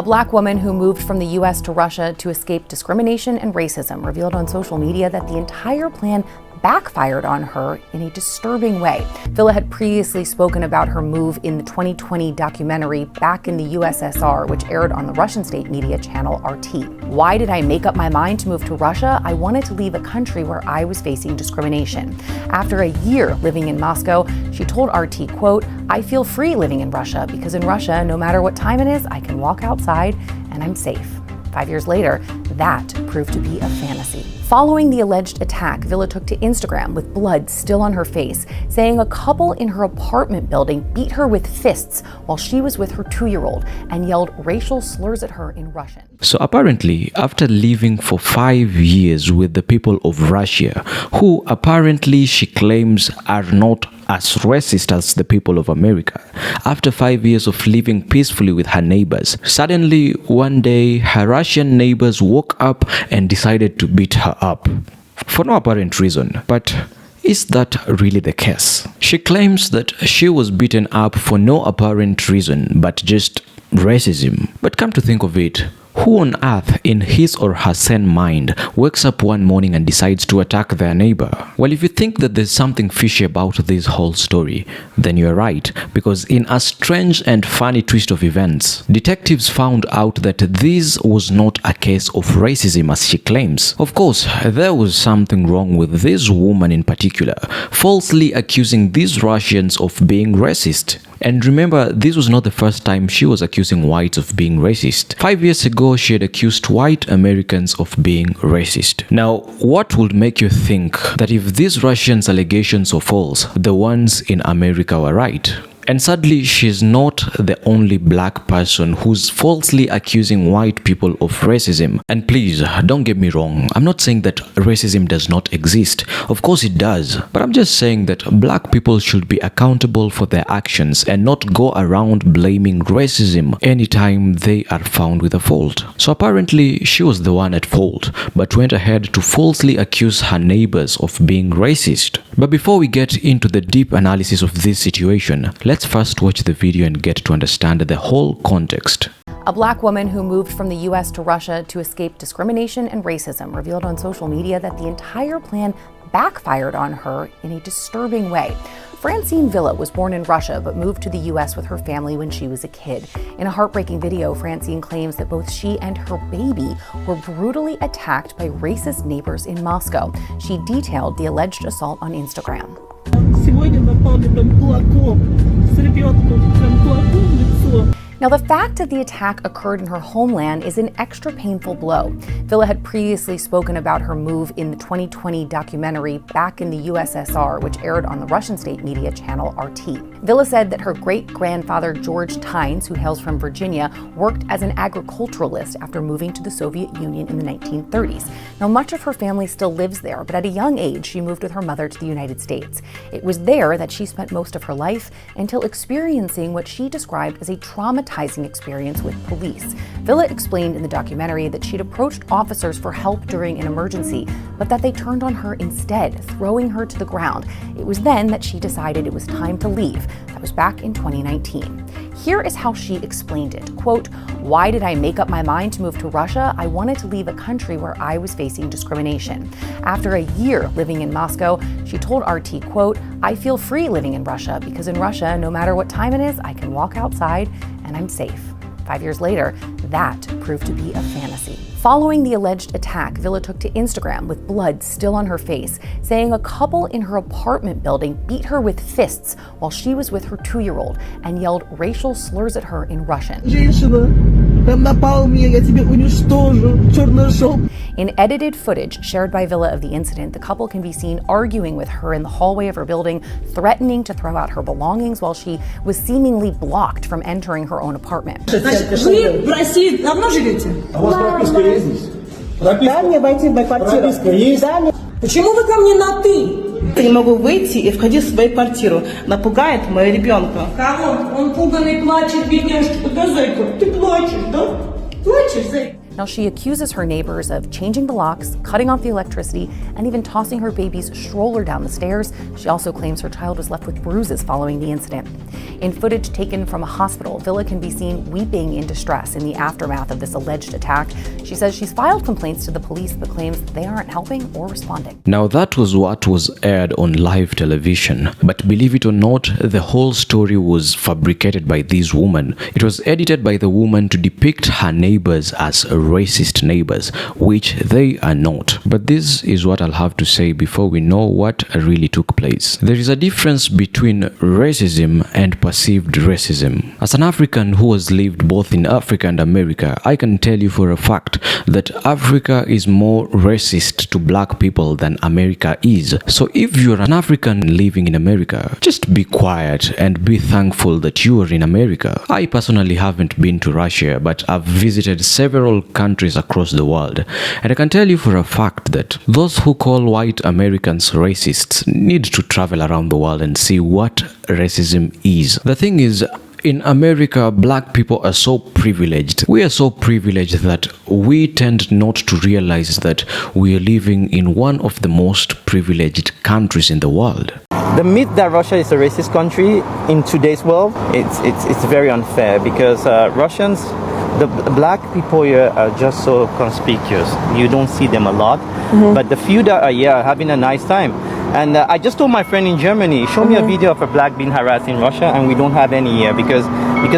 A black woman who moved from the U.S. to Russia to escape discrimination and racism revealed on social media that the entire plan backfired on her in a disturbing way. Villa had previously spoken about her move in the 2020 documentary Back in the USSR, which aired on the Russian state media channel RT. Why did I make up my mind to move to Russia? I wanted to leave a country where I was facing discrimination. After a year living in Moscow, she told RT, quote, I feel free living in Russia because in Russia, no matter what time it is, I can walk outside and I'm safe. 5 years later, that proved to be a fantasy. Following the alleged attack, Villa took to Instagram with blood still on her face, saying a couple in her apartment building beat her with fists while she was with her 2-year-old and yelled racial slurs at her in Russian. So apparently, after living for 5 years with the people of Russia, who apparently she claims are not as racist as the people of America, after 5 years of living peacefully with her neighbors, suddenly one day her Russian neighbors woke up and decided to beat her up for no apparent reason. But is that really the case? She claims that she was beaten up for no apparent reason but just racism. But come to think of it, who on earth in his or her sane mind wakes up one morning and decides to attack their neighbor? Well, if you think that there's something fishy about this whole story, then you're right, because in a strange and funny twist of events, detectives found out that this was not a case of racism as she claims. Of course, there was something wrong with this woman in particular, falsely accusing these Russians of being racist. And remember, this was not the first time she was accusing whites of being racist. 5 years ago, she had accused white Americans of being racist. Now, what would make you think that if these Russians' allegations are false, the ones in America were right? And sadly, she's not the only black person who's falsely accusing white people of racism. And please, don't get me wrong, I'm not saying that racism does not exist. Of course it does. But I'm just saying that black people should be accountable for their actions and not go around blaming racism anytime they are found with a fault. So apparently, she was the one at fault, but went ahead to falsely accuse her neighbors of being racist. But before we get into the deep analysis of this situation, let's first watch the video and get to understand the whole context. A black woman who moved from the U.S. to Russia to escape discrimination and racism revealed on social media that the entire plan backfired on her in a disturbing way. Francine Villa was born in Russia but moved to the U.S. with her family when she was a kid. In a heartbreaking video, Francine claims that both she and her baby were brutally attacked by racist neighbors in Moscow. She detailed the alleged assault on Instagram. Now, the fact that the attack occurred in her homeland is an extra painful blow. Villa had previously spoken about her move in the 2020 documentary Back in the USSR, which aired on the Russian state media channel RT. Villa said that her great-grandfather George Tynes, who hails from Virginia, worked as an agriculturalist after moving to the Soviet Union in the 1930s. Now, much of her family still lives there, but at a young age, she moved with her mother to the United States. It was there that she spent most of her life until experiencing what she described as a traumatizing experience with police. Villa explained in the documentary that she'd approached officers for help during an emergency, but that they turned on her instead, throwing her to the ground. It was then that she decided it was time to leave. That was back in 2019. Here is how she explained it. Quote, why did I make up my mind to move to Russia? I wanted to leave a country where I was facing discrimination. After a year living in Moscow, she told RT, quote, I feel free living in Russia because in Russia, no matter what time it is, I can walk outside and I'm safe. 5 years later, that proved to be a fantasy. Following the alleged attack, Villa took to Instagram with blood still on her face, saying a couple in her apartment building beat her with fists while she was with her 2-year-old and yelled racial slurs at her in Russian. In edited footage shared by Villa of the incident, the couple can be seen arguing with her in the hallway of her building, threatening to throw out her belongings while she was seemingly blocked from entering her own apartment. Вы в России давно живете? А у вас прописка есть здесь? Дай мне войти в мою квартиру. Прописка есть? Почему вы ко мне на «ты»? Я не могу выйти и входить в свою квартиру. Напугает моего ребенка. Кого? Он пуганный плачет, бедняжка, да, зайка? Ты плачешь, да? Плачешь, зайка? Now, she accuses her neighbors of changing the locks, cutting off the electricity, and even tossing her baby's stroller down the stairs. She also claims her child was left with bruises following the incident. In footage taken from a hospital, Villa can be seen weeping in distress in the aftermath of this alleged attack. She says she's filed complaints to the police but claims they aren't helping or responding. Now that was what was aired on live television, but believe it or not, the whole story was fabricated by this woman. It was edited by the woman to depict her neighbors as racist neighbors, which they are not. But this is what I'll have to say before we know what really took place. There is a difference between racism and perceived racism. As an African who has lived both in Africa and America, I can tell you for a fact that Africa is more racist to black people than America is. So if you're an African living in America, just be quiet and be thankful that you are in America. I personally haven't been to Russia, but I've visited several countries across the world, and I can tell you for a fact that those who call white Americans racists need to travel around the world and see what racism is. The thing is, in America, black people are so privileged. We are so privileged that we tend not to realize that we are living in one of the most privileged countries in the world. The myth that Russia is a racist country in today's world, it's very unfair because Russians, the black people here are just so conspicuous. You don't see them a lot, but the few that are here are having a nice time. And I just told my friend in Germany, show me a video of a black being harassed in Russia, and we don't have any here because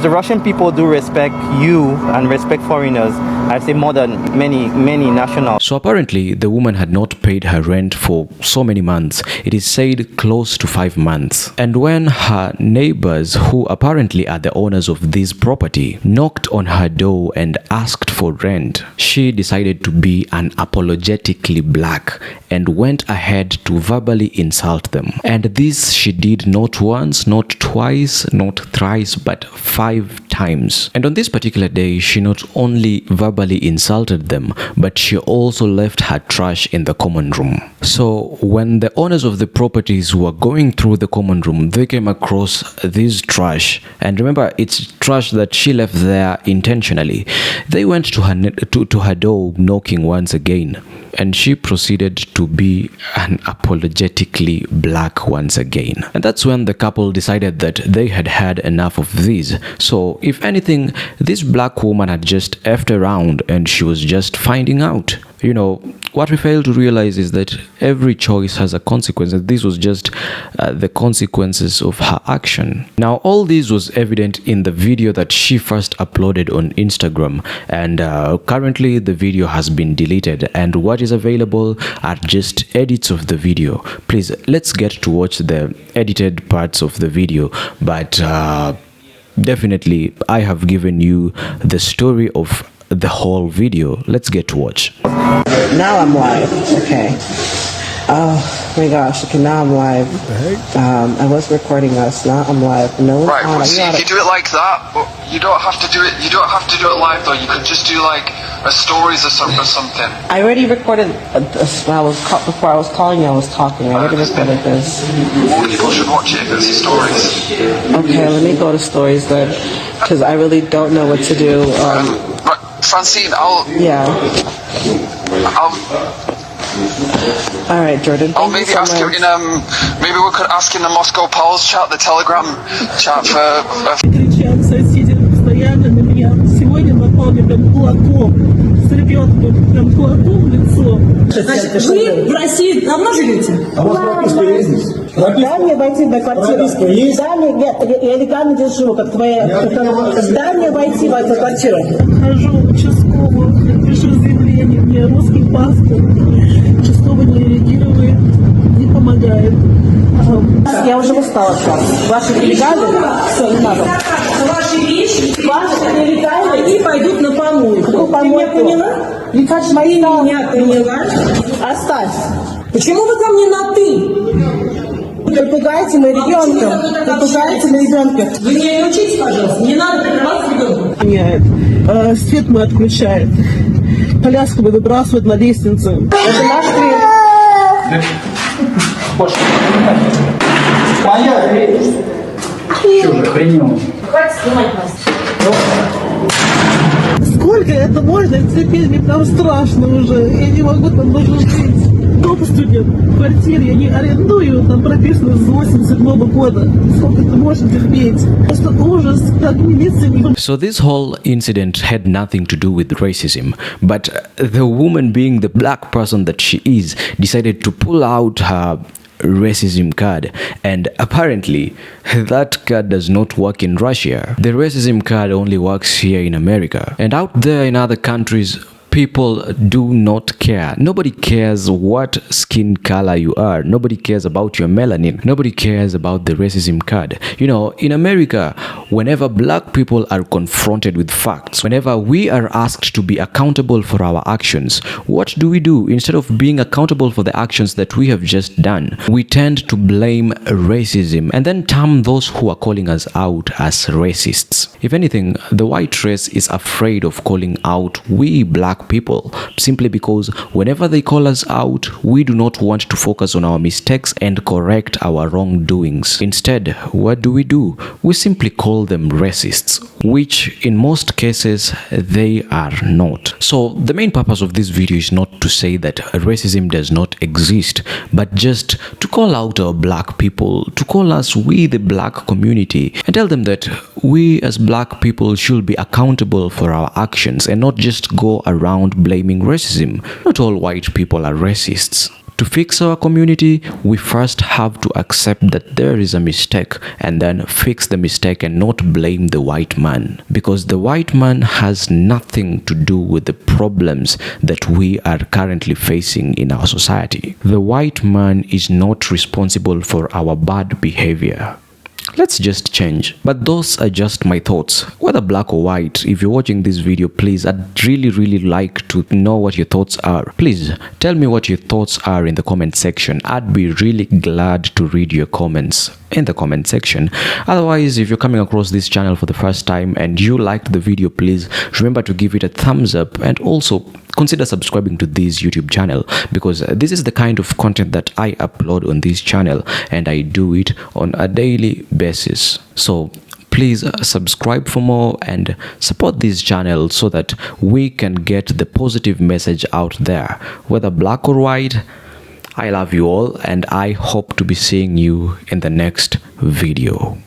the Russian people do respect you and respect foreigners. I'd say more than many nationals. So apparently the woman had not paid her rent for so many months. It is said close to 5 months. And when her neighbors, who apparently are the owners of this property, knocked on her door and asked for rent, she decided to be unapologetically black and went ahead to verbally insult them. And this she did not once, not twice, not thrice, but 5 times. And on this particular day, she not only verbally insulted them, but she also left her trash in the common room. So when the owners of the properties were going through the common room, they came across this trash. And remember, it's trash that she left there intentionally. They went to her door, knocking once again, and she proceeded to be unapologetically black once again. And that's when the couple decided that they had had enough of this. So if anything, this black woman had just effed around and she was just finding out. You know, what we fail to realize is that every choice has a consequence, and this was just the consequences of her action. Now, all this was evident in the video that she first uploaded on Instagram, and currently the video has been deleted, and what is available are just edits of the video. Please, let's get to watch the edited parts of the video, but definitely I have given you the story of the whole video. Let's get to watch. Now I'm live. Okay. Oh my gosh. Okay, now I'm live. I was recording us. Now I'm live. No one's right, on. Well, see, if you do it like that, you don't have to do it. You don't have to do it live though. You could just do like a stories or something. I already recorded this when before I was calling you. I was talking. I already recorded this. More people should watch it if it's stories. Okay, let me go to stories then, because I really don't know what to do. Right, Francine, All right, Jordan. I'll maybe ask you in maybe we could ask in the Moscow Pals chat, the Telegram chat for Кричат соседи постоянно на меня. Сегодня напал мне прям кулаком. С ребенком прям кулаком в лицо. Значит, вы в России давно живете? А у вас прописка есть здесь? Дай мне войти на квартиру. Прописка есть? Дай мне, я легально здесь живу, как твоя. Дай мне войти в эту квартиру. Хожу в участковую, пишу заявление, мне русский паспорт. Участковый не реагирует, не помогает. Я уже устала от вас. Ваши нелегальные, все, не надо. Ваши вещи, Ваши нелегальные, они пойдут на помойку. Ты меня поняла? Не хочешь мои Меня поняла? Оставь. Почему вы ко мне на «ты»? Вы пугаете моего ребенка. Вы пугаете моего ребенка. Вы меня не учите, пожалуйста. Не надо прикрываться ребенком. Меняет. Свет мы отключает. Коляску мы выбрасывают на лестницу. Это наш дверь. Моя дверь. Что же, хренёво. Сколько сколько это можно терпеть? Мне прям страшно уже. Я не могу там даже жить. Топ студент в квартире, я не арендую, там прописано с 87-го года. Сколько это можно терпеть? Просто ужас, как милиция не... So this whole incident had nothing to do with racism, but the woman, being the black person that she is, decided to pull out her racism card, and apparently that card does not work in Russia. The racism card only works here in America, and out there in other countries people do not care. Nobody cares what skin color you are. Nobody cares about your melanin. Nobody cares about the racism card. You know, in America, whenever black people are confronted with facts, whenever we are asked to be accountable for our actions, what do? Instead of being accountable for the actions that we have just done, we tend to blame racism and then term those who are calling us out as racists. If anything, the white race is afraid of calling out we black people, simply because whenever they call us out, we do not want to focus on our mistakes and correct our wrongdoings. Instead, what do? We simply call them racists, which in most cases they are not. So the main purpose of this video is not to say that racism does not exist, but just to call out our black people, to call us we the black community, and tell them that we as black people should be accountable for our actions and not just go around blaming racism. Not all white people are racists. To fix our community, we first have to accept that there is a mistake and then fix the mistake and not blame the white man. Because the white man has nothing to do with the problems that we are currently facing in our society. The white man is not responsible for our bad behavior. Let's just change. But those are just my thoughts, whether black or white. If you're watching this video, please, I'd really like to know what your thoughts are. Please tell me what your thoughts are in the comment section. I'd be really glad to read your comments in the comment section. Otherwise, if you're coming across this channel for the first time and you liked the video, please remember to give it a thumbs up and also consider subscribing to this YouTube channel, because this is the kind of content that I upload on this channel and I do it on a daily basis. So please subscribe for more and support this channel so that we can get the positive message out there. Whether black or white, I love you all and I hope to be seeing you in the next video.